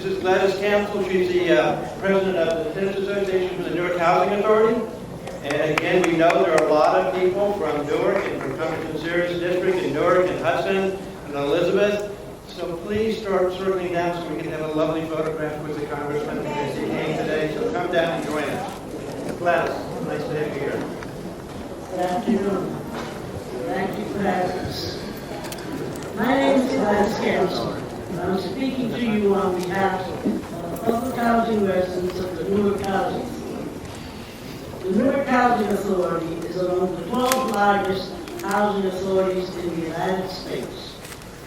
is Gladys Cancel. She's the president of the Tenants Association for the Newark Housing Authority. And again, we know there are a lot of people from Newark and from Congressman Sires District and Newark and Hudson and Elizabeth. So please start circling down so we can have a lovely photograph with the Congressman as he came today. So come down and join us. Gladys, nice to have you here. Good afternoon. Thank you for having us. My name is Gladys Cancel, and I'm speaking to you on behalf of the public housing residents of the Newark Housing Authority. The Newark Housing Authority is among the 12 largest housing authorities in the United States,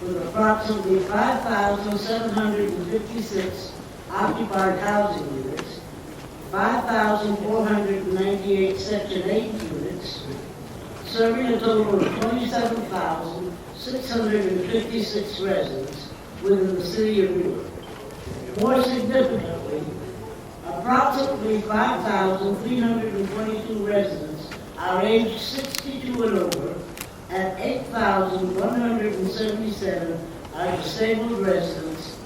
with approximately 5,756 occupied housing units, 5,498 Section 8 units, serving a total of 27,656 residents within the city of Newark. More significantly, approximately 5,322 residents are aged 62 and over, and 8,177 are disabled residents.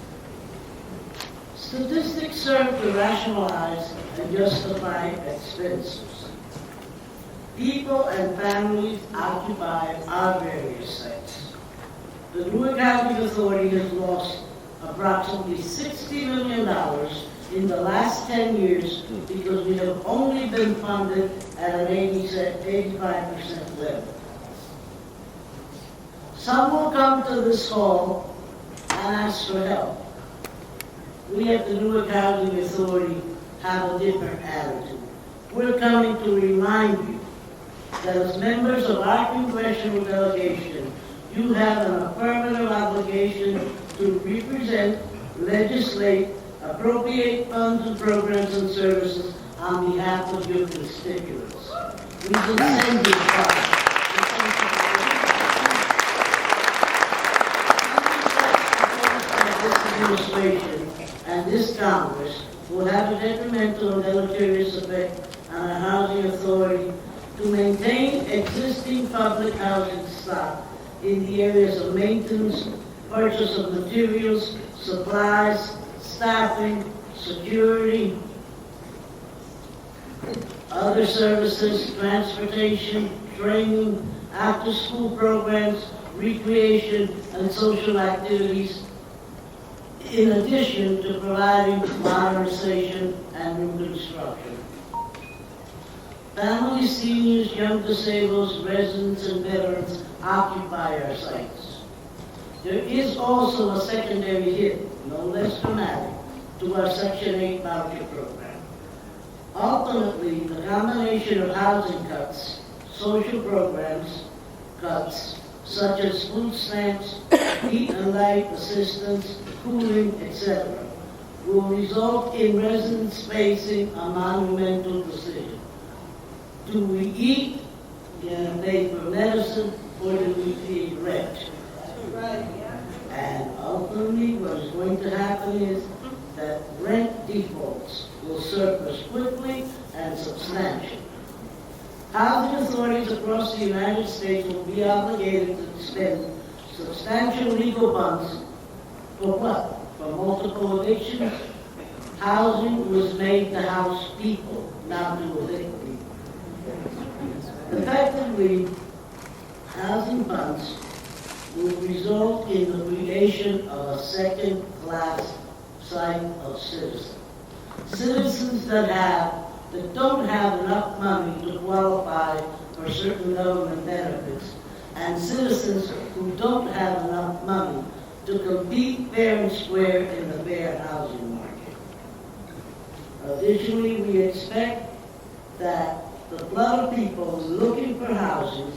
Statistics serve to rationalize and justify expenses. People and families occupy our various sites. The Newark Housing Authority has lost approximately $60 million in the last 10 years because we have only been funded at an 85% level. Some will come to this hall and ask for help. We at the Newark Housing Authority have a different attitude. We're coming to remind you that as members of our congressional delegation, you have an affirmative obligation to represent, legislate, appropriate funds and programs and services on behalf of your constituents. We can send you far. This administration and this Congress will have a detrimental and deleterious effect on our housing authority to maintain existing public housing stock in the areas of maintenance, purchase of materials, supplies, staffing, security, other services, transportation, training, after-school programs, recreation, and social activities, in addition to providing modernization and reconstruction. Families, seniors, young disabled, residents, and veterans occupy our sites. There is also a secondary hit, no less dramatic, to our Section 8 voucher program. Ultimately, the combination of housing cuts, social programs cuts, such as food stamps, heat and light assistance, cooling, etc., will result in residents facing a monumental decision. Do we eat, pay for medicine, or do we pay rent? And ultimately, what is going to happen is that rent defaults will surface quickly and substantially. Housing authorities across the United States will be obligated to spend substantial legal funds for what? For multiple evictions? Housing was made to house people, not to evict people. Effectively, housing funds will result in the creation of a second-class type of citizen. Citizens that don't have enough money to qualify for certain government benefits, and citizens who don't have enough money to compete fair and square in the fair housing market. Additionally, we expect that the flood of people looking for housing,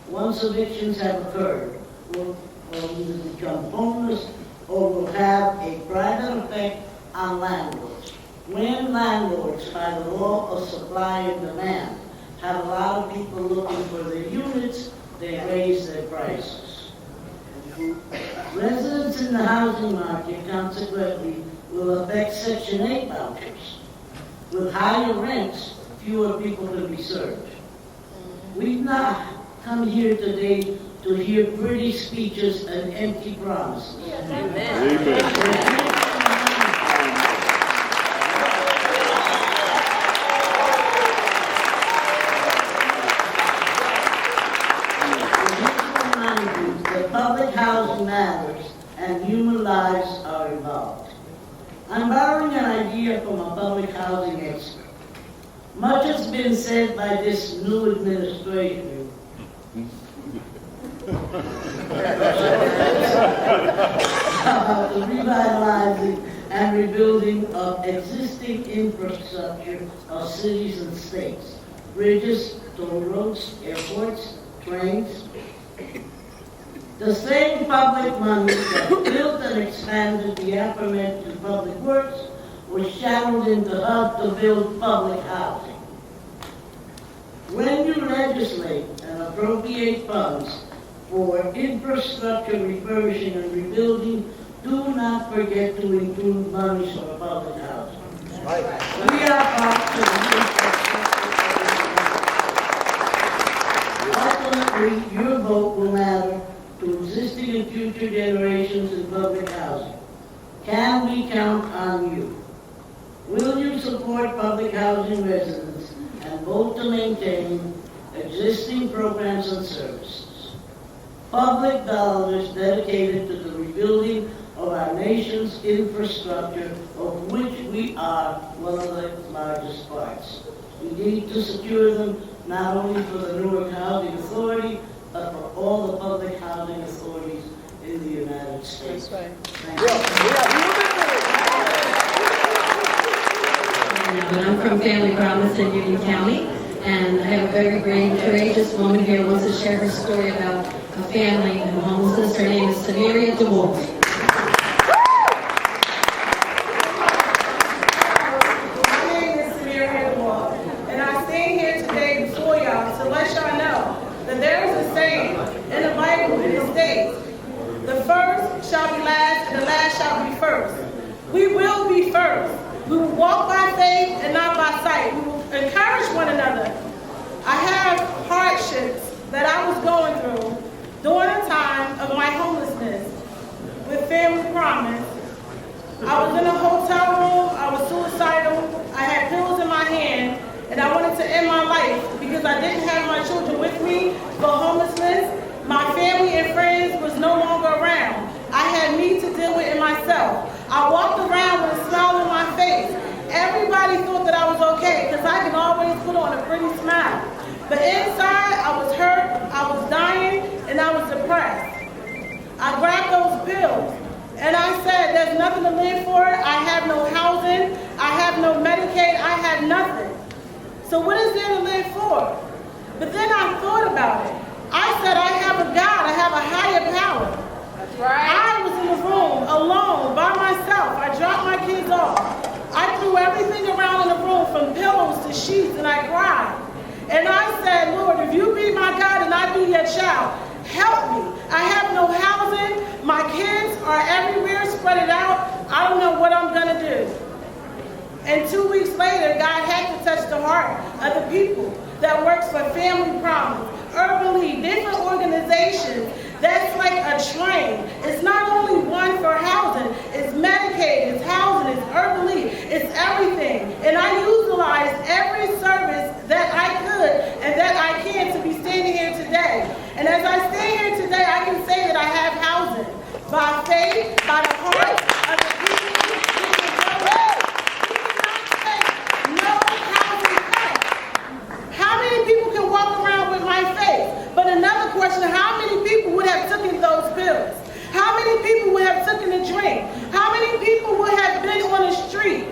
once evictions have occurred, will either become homeless or will have a private effect on landlords. When landlords, by the law of supply and demand, have a lot of people looking for their units, they raise their prices. Residents in the housing market, consequently, will affect Section 8 vouchers. With higher rents, fewer people can be served. We've not come here today to hear pretty speeches and empty promises. Amen. been said by this new administration about the revitalizing and rebuilding of existing infrastructure of cities and states, bridges, toll roads, airports, trains. The same public money that built and expanded the aforementioned public works was channeled into HUD to build public housing. When you legislate and appropriate funds for infrastructure refurbishing and rebuilding, do not forget to include monies for public housing. Right. We are part of the ultimately, your vote will matter to existing and future generations in public housing. Can we count on you? Will you support public housing residents and vote to maintain existing programs and services? Public dollars dedicated to the rebuilding of our nation's infrastructure, of which we are one of the largest parts. We need to secure them not only for the Newark Housing Authority, but for all the public housing authorities in the United States. That's right. Thank you. I'm from Family Promise in Union County, and I have a very brave, courageous woman here who wants to share her story about a family in homelessness. Her name is Simeria Dewalt. My name is Simeria, and I stand here today before y'all to let y'all know that there is a saying in the Bible, and it states, the first shall be last, and the last shall be first. We will be first. We will walk by faith and not by sight. We will encourage one another. I have hardships that I was going through during the time of my homelessness with Family Promise. I was in a hotel room, I was suicidal, I had pills in my hand, and I wanted to end my life because I didn't have my children with me for homelessness. My family and friends was no longer around. I had me to deal with it myself. I walked around with a smile on my face. Everybody thought that I was okay because I can always put on a pretty smile. But inside, I was hurt, I was dying, and I was depressed. I grabbed those pills, and I said, there's nothing to live for. I have no housing, I have no Medicaid, I have nothing. So what is there to live for? But then I thought about it. I said, I have a God, I have a higher power. That's right. I was in the room alone, by myself. I dropped my kids off. I threw everything around in the room from pillows to sheets, and I cried. And I said, Lord, if you be my God and I be your child, help me. I have no housing. My kids are everywhere, spread it out. I don't know what I'm going to do. And 2 weeks later, God had to touch the heart of the people that works for Family Promise, Urban League, different organizations. That's like a train. It's not only one for housing, it's Medicaid, it's housing, it's Urban League, it's everything. And I utilized every service that I could and that I can to be standing here today. And as I stand here today, I can say that I have housing by faith, by the heart of the people. No housing cut. How many people can walk around with my faith? But another question, how many people would have taken those pills? How many people would have taken a drink? How many people would have been on the street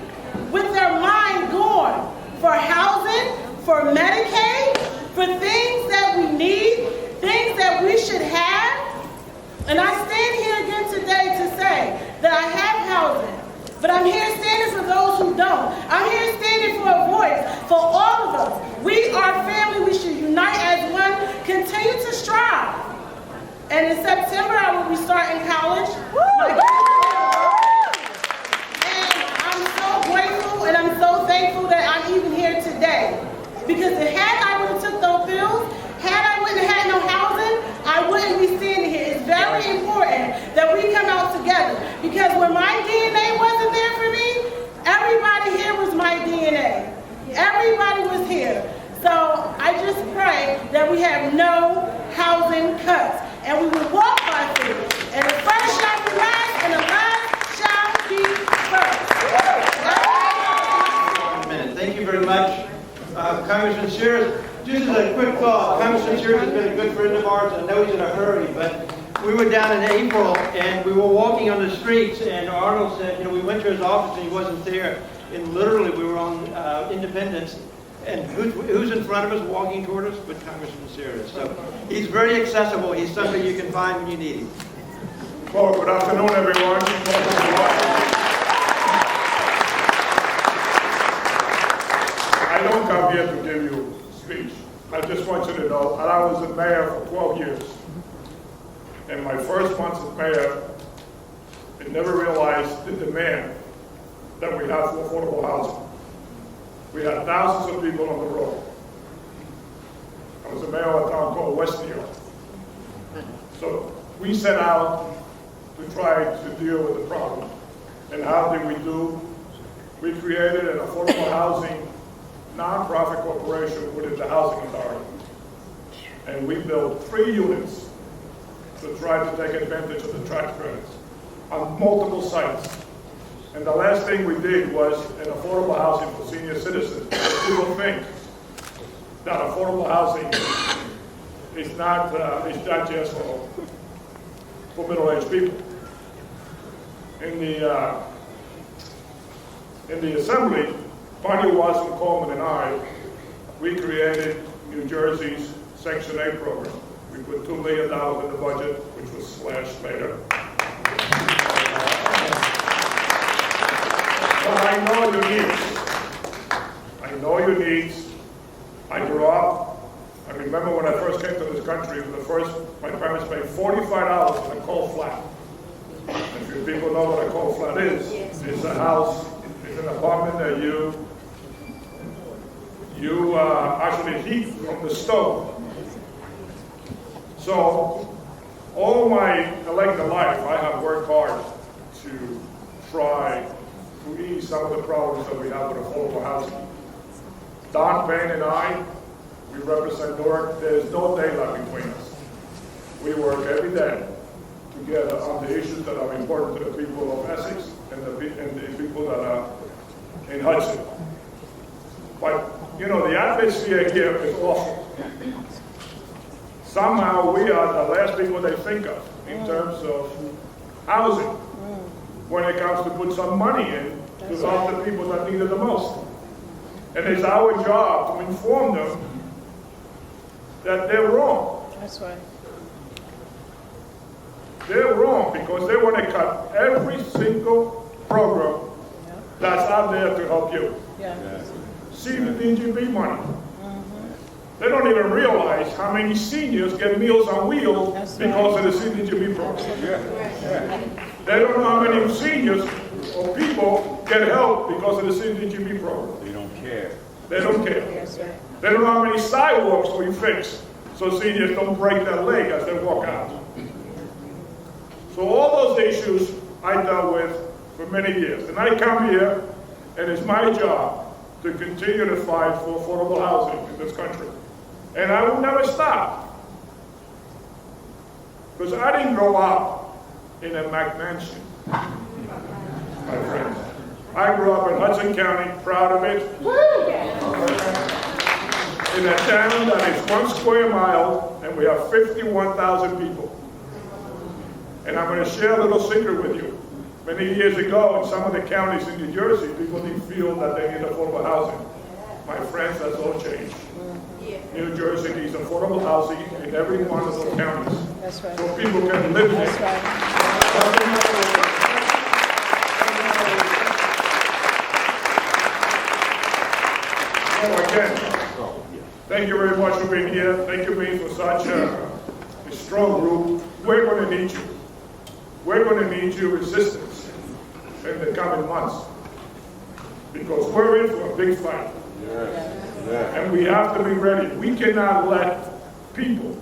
with their mind gone for housing, for Medicaid, for things that we need, things that we should have? And I stand here again today to say that I have housing, but I'm here standing for those who don't. I'm here standing for a voice for all of us. We are family. We should unite as one, continue to strive. And in September, I will be starting college. And I'm so grateful and I'm so thankful that I'm even here today. Because had I would have took those pills, had I wouldn't have had no housing, I wouldn't be standing here. It's very important that we come out together. Because when my DNA wasn't there for me, everybody here was my DNA. Everybody was here. So I just pray that we have no housing cuts. And we will walk by faith. And the first shall be last, and the last shall be first. Thank you very much. Congressman Sires, just as a quick thought, Congressman Sires has been a good friend of ours. I know he's in a hurry, but we were down in April and we were walking on the streets, and Arnold said, you know, we went to his office and he wasn't there. And literally we were on Independence, and who's in front of us walking toward us but Congressman Sires. So he's very accessible. He's somebody you can find when you need him. Well, good afternoon, everyone. I don't come here to give you a speech. I just want you to know that I was the mayor for 12 years. In my first months as mayor, I never realized the demand that we have for affordable housing. We had thousands of people on the road. I was the mayor of a town called West New York. So we set out to try to deal with the problem. And how did we do? We created an affordable housing nonprofit corporation within the Housing Authority. And we built 3 units to try to take advantage of the tax credits on multiple sites. And the last thing we did was an affordable housing for senior citizens. People think that affordable housing is not just for middle-aged people. In the assembly, Bonnie Watson Coleman and I, we created New Jersey's Section 8 program. We put $2 million in the budget, which was slashed later. But I know your needs. I know your needs. I grew up. I remember when I first came to this country, my parents paid $45 in a coal flat. If you people know what a coal flat is, it's a house, it's an apartment that you actually heat from the stove. So, all my elected life, I have worked hard to try to ease some of the problems that we have with affordable housing. Don Payne and I, we represent Newark. There's no daylight between us. We work every day together on the issues that are important to the people of Essex and the people that are in Hudson. But, you know, the atmosphere here is awful. Somehow we are the last people they think of in terms of housing when it comes to put some money in to help the people that need it the most. And it's our job to inform them that they're wrong. That's right. They're wrong because they want to cut every single program that's out there to help you. Yeah. See the DGB money. They don't even realize how many seniors get Meals on Wheels because of the CDGB program. They don't know how many seniors or people get help because of the CDGB program. They don't care. They don't care. That's right. They don't know how many sidewalks we fix so seniors don't break their leg as they walk out. So all those issues I dealt with for many years. And I come here, and it's my job to continue to fight for affordable housing in this country. And I will never stop. Because I didn't grow up in a McMansion, my friends. I grew up in Hudson County, proud of it. In a town that is 1 square mile, and we have 51,000 people. And I'm going to share a little secret with you. Many years ago, in some of the counties in New Jersey, people didn't feel that they need affordable housing. My friends, that's all changed. New Jersey needs affordable housing in every one of those counties. That's right. So people can live there. That's right. So again, thank you very much for being here. Thank you for such a strong group. We're going to need you. We're going to need your assistance in the coming months because we're in for a big fight. And we have to be ready. We cannot let people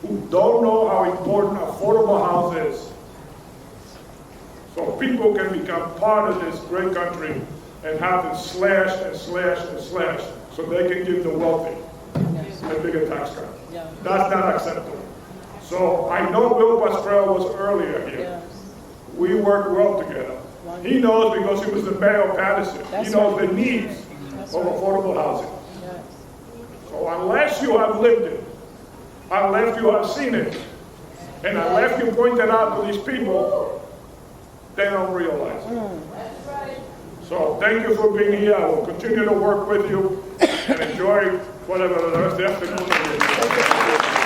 who don't know how important affordable house is, so people can become part of this great country and have to slash and slash and slash so they can give the wealthy a bigger tax cut. That's not acceptable. So I know Bill Pastrell was earlier here. We worked well together. He knows because he was the mayor of Patterson. He knows the needs of affordable housing. you have lived it, unless you have seen it, and unless you point it out to these people, they don't realize it. So thank you for being here. I will continue to work with you and enjoy whatever the rest of the afternoon is.